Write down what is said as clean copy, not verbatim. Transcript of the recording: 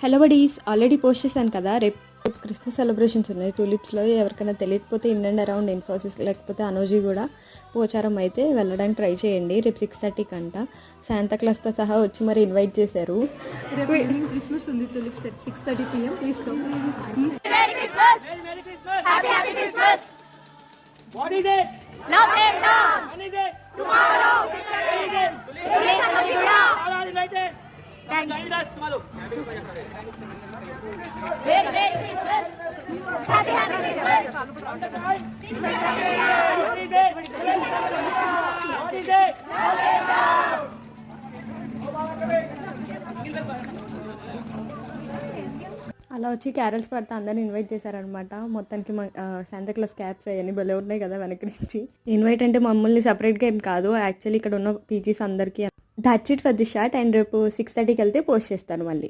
Hello buddies, already post చేశాను కదా. రేపు క్రిస్మస్ సెలబ్రేషన్స్ ఉన్నాయి టూలిప్స్లో. ఎవరికైనా తెలియకపోతే ఇన్ అండ్ అరౌండ్ ఇన్ఫోసిస్ లేకపోతే అనోజీ కూడా పోచారం అయితే వెళ్ళడానికి ట్రై చేయండి. రేపు 6:30 కంట శాంతాక్లాస్తో సహా వచ్చి మరి ఇన్వైట్ చేశారు. రేపు ఈవినింగ్ క్రిస్మస్ ఉంది tulips at 6:30 PM. Please come. Merry Christmas! Merry Christmas! Happy Christmas! What is it? Love and love! When is it? Tomorrow! When is it? Today Kamagura! All are united. Thank you. Join us tomorrow. Merry Christmas! Happy Christmas! What is it? What is it? అలా వచ్చి carols పడితే అందరిని invite చేశారనమాట. మొత్తానికి Santa Claus caps అవన్నీ భలే ఉన్నాయి కదా వెనక నుంచి. ఇన్వైట్ అంటే మమ్మల్ని సపరేట్గా ఏం కాదు, యాక్చువల్లీ ఇక్కడ ఉన్న పీజీస్ అందరికీ. That's it for the shot. And రేపు 6:30కి వెళ్తే పోస్ట్ చేస్తాను మళ్ళీ.